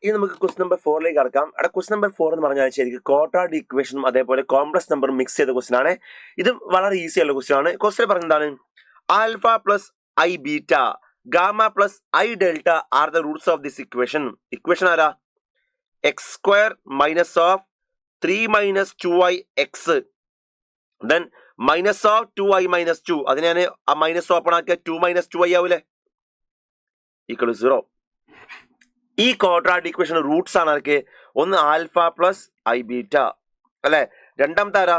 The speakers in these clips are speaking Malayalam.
ഇനി നമുക്ക് ക്വസ്റ്റ്യൻ നമ്പർ 4ലേക്ക് കടക്കാം. അവിടെ ക്വസ്റ്റ്യൻ നമ്പർ 4 എന്ന് പറഞ്ഞാൽ ശരിക്കും ക്വാഡ്രാറ്റിക് ഇക്വേഷനും അതേപോലെ കോംപ്ലക്സ് നമ്പറും മിക്സ് ചെയ്ത ക്വസ്റ്റ്യൻ ആണ്. ഇത് വളരെ ഈസി ആയുള്ള ക്വസ്റ്റ്യൻ ആണ്. ക്വസ്റ്റ്യൻ പറഞ്ഞതാണ് alpha plus i beta gamma plus i delta are the roots of this equation. Equation ആരാ? X square minus of 3 minus 2i x then minus of 2i minus 2. അതിനെ ഞാൻ ആ മൈനസ് ഓപ്പൺ ആക്കിയ 2 minus 2i ആവൂലേ ഈക്വൽ 0. ഈ ക്വാഡ്രാറ്റിക് ഇക്വേഷൻ റൂട്ട്സ് ആണ് ആർക്ക്? ഒന്ന് ആൽഫ പ്ലസ് ഐ ബീറ്റ അല്ലെ, രണ്ടാമത്തെ ആരാ?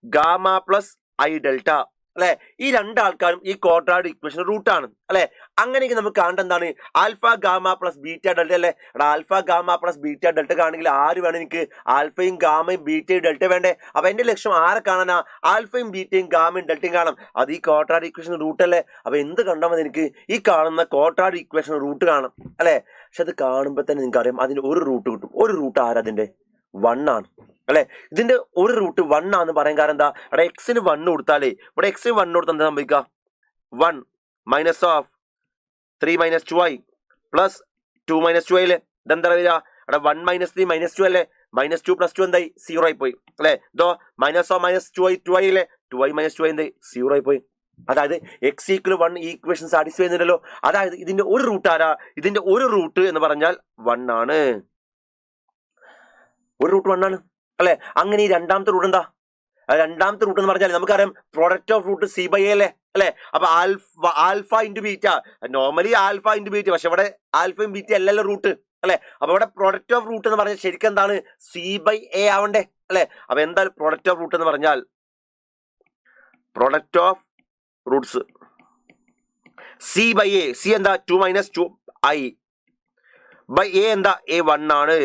ഗാമ പ്ലസ് ഐ ഡെൽറ്റ അല്ലെ. ഈ രണ്ടാൾക്കാരും ഈ ക്വാഡ്രാറ്റിക് ഇക്വേഷൻ റൂട്ടാണ് അല്ലെ. അങ്ങനെയെങ്കിൽ നമുക്ക് കാണേണ്ട എന്താണ്? Alpha gamma plus beta delta അല്ലെ. Alpha gamma plus beta delta കാണെങ്കിൽ ആര് വേണം എനിക്ക്? ആൽഫയും ഗാമയും ബീറ്റയും ഡെൽറ്റ വേണ്ടേ? അപ്പൊ എന്റെ ലക്ഷ്യം ആരെ കാണാനാ? ആൽഫയും ബീറ്റയും ഗാമയും ഡെൽറ്റയും കാണാം. അത് ഈ ക്വാഡ്രാറ്റിക് ഇക്വേഷൻ റൂട്ട് അല്ലേ. അപ്പൊ എന്ത് കണ്ടാൽ മതി എനിക്ക്? ഈ കാണുന്ന ക്വാഡ്രാറ്റിക് ഇക്വേഷൻ റൂട്ട് കാണാം അല്ലെ. പക്ഷെ അത് കാണുമ്പോൾ തന്നെ നിങ്ങൾക്ക് അറിയാം അതിന് ഒരു റൂട്ട് കിട്ടും. ഒരു റൂട്ട് ആരതിന്റെ? 1 ആണ് അല്ലെ. ഇതിന്റെ ഒരു റൂട്ട് 1 ആണെന്ന് പറയാൻ കാരണം എന്താ? അവിടെ എക്സിന് 1 കൊടുത്താലേ ഇവിടെ എക്സിന് 1 കൊടുത്താൽ എന്താ സംഭവിക്കുക? 1 minus of 3 minus 2i plus 2 minus 2i അല്ലേ. ഇതെന്താ വരിക? അവിടെ 1 minus 3 minus 2 അല്ലേ. മൈനസ് 2 plus 2 എന്തായി? 0 ആയി പോയി അല്ലെ. ഇതോ മൈനസ് ഓഫ് മൈനസ് 2i അല്ലേ. 2i minus 2i എന്തായി? 0 ആയി പോയി. അതായത് എക്സ് ഈക്വൽ 1 ഈ ഇക്വേഷൻ സാറ്റിസ്ഫൈ ചെയ്യുന്നുണ്ടല്ലോ. അതായത് ഇതിന്റെ ഒരു റൂട്ട് ആരാ? ഇതിന്റെ ഒരു റൂട്ട് എന്ന് പറഞ്ഞാൽ 1 ആണ്. ഒരു റൂട്ട് 1 ആണ് അല്ലെ. അങ്ങനെ ഈ രണ്ടാമത്തെ റൂട്ട് എന്താ? രണ്ടാമത്തെ റൂട്ട് എന്ന് പറഞ്ഞാൽ നമുക്കറിയാം product of root c by a അല്ലേ അല്ലെ. അപ്പൊ alpha into beta, normally alpha into beta, പക്ഷെ ഇവിടെ ആൽഫയും ബീറ്റ അല്ലല്ലോ റൂട്ട് അല്ലെ. അപ്പൊ ഇവിടെ പ്രൊഡക്റ്റ് ഓഫ് റൂട്ട് എന്ന് പറഞ്ഞാൽ ശരിക്കും എന്താണ്? സി ബൈ എ ആവണ്ടേ അല്ലെ. അപ്പൊ എന്തായാലും പ്രൊഡക്റ്റ് ഓഫ് റൂട്ട് എന്ന് പറഞ്ഞാൽ product of roots c by a. C എന്താ? 2 minus 2i ബൈ എ എന്താ? എ 1 ആണ്.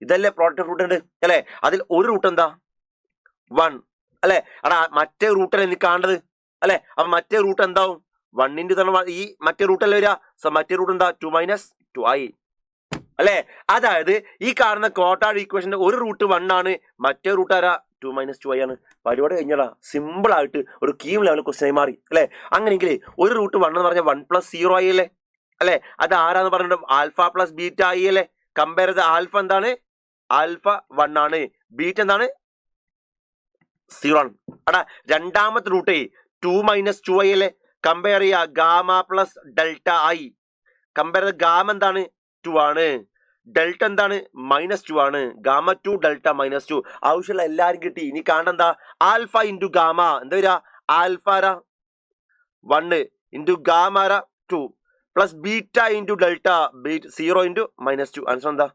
ഇതല്ലേ പ്രോഡക്റ്റ് ഓഫ് റൂട്ട് ഉണ്ട് അല്ലെ. അതിൽ ഒരു റൂട്ട് എന്താ? 1 അല്ലെ. അടാ മറ്റേ റൂട്ടല്ലേ എനിക്ക് കാണേണ്ടത് അല്ലെ. അപ്പൊ മറ്റേ റൂട്ട് എന്താവും? 1 തന്നെ ഈ മറ്റേ റൂട്ടല്ലേ വരിക. സോ മറ്റേ റൂട്ട് എന്താ? 2 minus 2i അല്ലെ. അതായത് ഈ കാണുന്ന ക്വാഡ്രാറ്റിക് ഇക്വേഷന്റെ ഒരു റൂട്ട് 1 ആണ്, മറ്റേ റൂട്ട് ആരാ? 2 minus 2i ആണ്. പരിപാടി കഴിഞ്ഞാ സിമ്പിൾ ആയിട്ട് ഒരു കീം ലെവൽ ക്വസ്റ്റ്യൻ ആയി മാറി അല്ലെ. അങ്ങനെയെങ്കിൽ ഒരു റൂട്ട് 1 എന്ന് പറഞ്ഞാൽ 1 plus 0 i അല്ലേ അല്ലെ. അത് ആരാന്ന് പറഞ്ഞിട്ട് ആൽഫ പ്ലസ് ബീറ്റ i അല്ലേ. കമ്പയർ ചെയ്ത് ആൽഫ എന്താണ്? ആൽഫ 1 ആണ്, ബീറ്റ എന്താണ്? 0 ആണ്. അടാ രണ്ടാമത്തെ റൂട്ട് 2 minus 2i അല്ലേ. കമ്പയർ ചെയ്യുക gamma plus delta i. Compare ചെയ്ത് ഗാമ എന്താണ്? 2 ആണ്, ഡെൽറ്റ എന്താണ്? -2 ആണ്. Gamma 2 delta -2. ആവശ്യമുള്ള എല്ലാരും കിട്ടി. ഇനി കാണണ്ട ആൽഫ ഇൻറ്റു ഗാമ എന്താ വരിക? Alpha 1 into gamma 2 plus beta into delta 0 into -2. Answer എന്താ?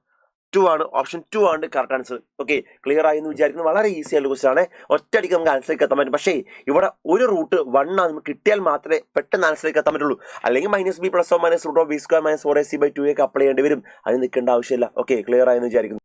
2 ആണ്. ഓപ്ഷൻ 2 ആണ് കറക്റ്റ് ആൻസർ. ഓക്കെ, ക്ലിയർ ആയി എന്ന് വിചാരിക്കുന്നത്. വളരെ ഈസി ആയിട്ടുള്ള ക്വസ്റ്റ്യൻ ആണ്. ഒറ്റയടിക്ക് നമുക്ക് ആൻസറിലേക്ക് എത്താൻ പറ്റും. പക്ഷേ ഇവിടെ ഒരു റൂട്ട് 1 ആണ് നമുക്ക് കിട്ടിയാൽ മാത്രമേ പെട്ടെന്ന് ആൻസറിലേക്ക് എത്താൻ പറ്റുള്ളൂ. അല്ലെങ്കിൽ -b + (-√ (b²-4ac/2) ഒക്കെ അപ്ലൈ ചെയ്യേണ്ടി വരും. അതിന് നിൽക്കേണ്ട ആവശ്യമില്ല. ഓക്കെ, ക്ലിയർ ആയെന്ന് വിചാരിക്കുന്നു.